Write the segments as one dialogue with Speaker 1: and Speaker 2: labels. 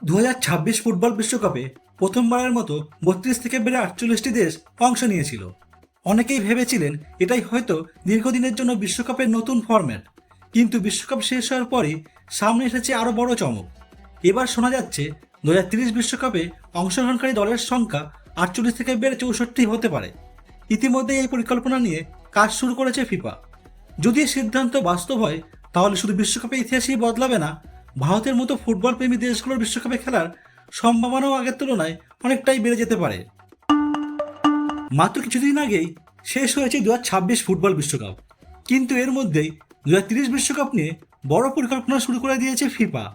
Speaker 1: 2026 football বিশ্বকাপে প্রথমবারের মতো 32 থেকে বেড়ে 48টি দেশ অংশ নিয়েছিল। অনেকেই ভেবেছিলেন এটাই হয়তো দীর্ঘদিনের জন্য বিশ্বকাপের নতুন ফরম্যাট, কিন্তু বিশ্বকাপ শেষ হওয়ার পরই সামনে এসেছে আরও বড় চমক। এবার শোনা যাচ্ছে 2030 বিশ্বকাপে অংশগ্রহণকারী দলের সংখ্যা 48 থেকে বেড়ে 64 হতে পারে। ইতিমধ্যে এই পরিকল্পনা নিয়ে কাজ শুরু করেছে ফিফা। যদি এই সিদ্ধান্ত বাস্তব হয়, তাহলে শুধু বিশ্বকাপের ইতিহাসই বদলাবে না, ভারতের মতো ফুটবল প্রেমী দেশগুলোর বিশ্বকাপে খেলার সম্ভাবনাও আগের তুলনায় অনেকটাই বেড়ে যেতে পারে। মাত্র কিছুদিন আগেই শেষ হয়েছে 2026 ফুটবল বিশ্বকাপ, কিন্তু এর মধ্যেই 2030 বিশ্বকাপ নিয়ে বড় পরিকল্পনা শুরু করে দিয়েছে ফিফা।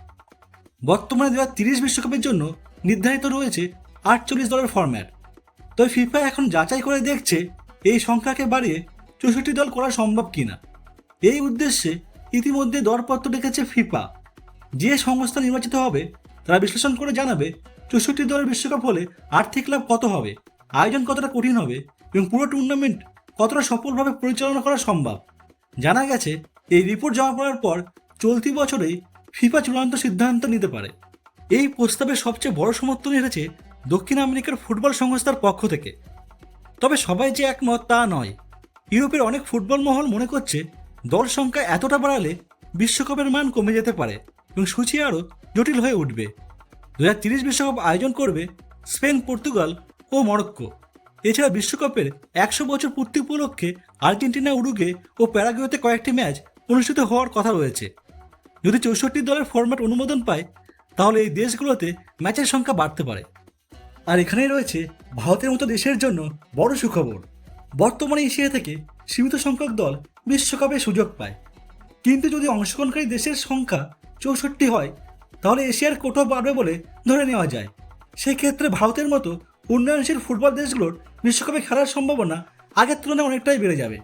Speaker 1: বর্তমানে 2030 বিশ্বকাপের জন্য নির্ধারিত রয়েছে 48 দলের ফরম্যাট। তবে ফিফা এখন যাচাই করে দেখছে এই সংখ্যাকে বাড়িয়ে 64 দল করা সম্ভব কিনা। এই উদ্দেশ্যে ইতিমধ্যে দরপত্র রেখেছে ফিফা। যে সংস্থা নির্বাচিত হবে তারা বিশ্লেষণ করে জানাবে 64 দলের বিশ্বকাপ হলে আর্থিক লাভ কত হবে, আয়োজন কতটা কঠিন হবে এবং পুরো টুর্নামেন্ট কতটা সফলভাবে পরিচালনা করা সম্ভব। জানা গেছে এই রিপোর্ট জমা পড়ার পর চলতি বছরেই ফিফা চূড়ান্ত সিদ্ধান্ত নিতে পারে। এই প্রস্তাবের সবচেয়ে বড় সমর্থন এসেছে দক্ষিণ আমেরিকার ফুটবল সংস্থার পক্ষ থেকে। তবে সবাই যে একমত তা নয়। ইউরোপের অনেক ফুটবল মহল মনে করছে দল সংখ্যা এতটা বাড়ালে বিশ্বকাপের মান কমে যেতে পারে এবং সূচি আরও জটিল হয়ে উঠবে। 2030 বিশ্বকাপ আয়োজন করবে স্পেন, পর্তুগাল ও মরক্কো। এছাড়া বিশ্বকাপের 100 বছর পূর্তি উপলক্ষে আর্জেন্টিনা, উরুগুয়ে ও প্যারাগুয়েতে কয়েকটি ম্যাচ অনুষ্ঠিত হওয়ার কথা রয়েছে। যদি 64 দলের ফরম্যাট অনুমোদন পায়, তাহলে এই দেশগুলোতে ম্যাচের সংখ্যা বাড়তে পারে। আর এখানেই রয়েছে ভারতের মতো দেশের জন্য বড় সুখবর। বর্তমানে এশিয়া থেকে সীমিত সংখ্যক দল বিশ্বকাপে সুযোগ পায়, কিন্তু যদি অংশগ্রহণকারী দেশের সংখ্যা 64 হয়, তাহলে এশিয়ার কোটাও বাড়বে বলে ধরে নেওয়া যায়। সেক্ষেত্রে ভারতের মতো উন্নয়নশীল ফুটবল দেশগুলোর বিশ্বকাপে খেলার সম্ভাবনা আগের তুলনায় অনেকটাই বেড়ে যাবে।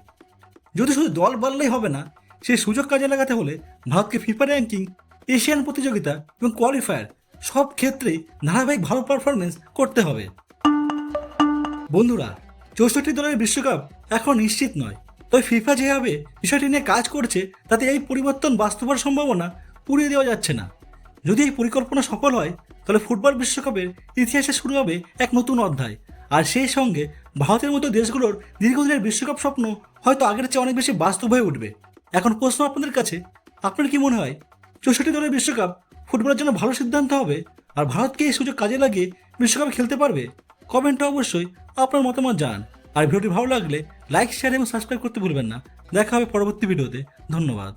Speaker 1: যদি শুধু দল বাড়লেই হবে না, সেই সুযোগ কাজে লাগাতে হলে ভারতকে ফিফা র্যাঙ্কিং, এশিয়ান প্রতিযোগিতা এবং কোয়ালিফায়ার সব ক্ষেত্রেই ধারাবাহিক ভালো পারফরমেন্স করতে হবে। বন্ধুরা, 64 দলের বিশ্বকাপ এখন নিশ্চিত নয়, তবে ফিফা যেভাবে বিষয়টি নিয়ে কাজ করছে তাতে এই পরিবর্তন বাস্তবার সম্ভাবনা উড়িয়ে দেওয়া যাচ্ছে না। যদি এই পরিকল্পনা সফল হয়, তাহলে ফুটবল বিশ্বকাপের ইতিহাসে শুরু হবে এক নতুন অধ্যায়। আর সেই সঙ্গে ভারতের মতো দেশগুলোর দীর্ঘদিনের বিশ্বকাপ স্বপ্ন হয়তো আগের চেয়ে অনেক বেশি বাস্তব হয়ে উঠবে। এখন প্রশ্ন আপনাদের কাছে, আপনার কি মনে হয় 64 দলের বিশ্বকাপ ফুটবলের জন্য ভালো সিদ্ধান্ত হবে? আর ভারতকে এই সুযোগ কাজে লাগিয়ে বিশ্বকাপে খেলতে পারবে? কমেন্টে অবশ্যই আপনার মতামত জানান। আর ভিডিওটি ভালো লাগলে লাইক, শেয়ার এবং সাবস্ক্রাইব করতে ভুলবেন না। দেখা হবে পরবর্তী ভিডিওতে। ধন্যবাদ।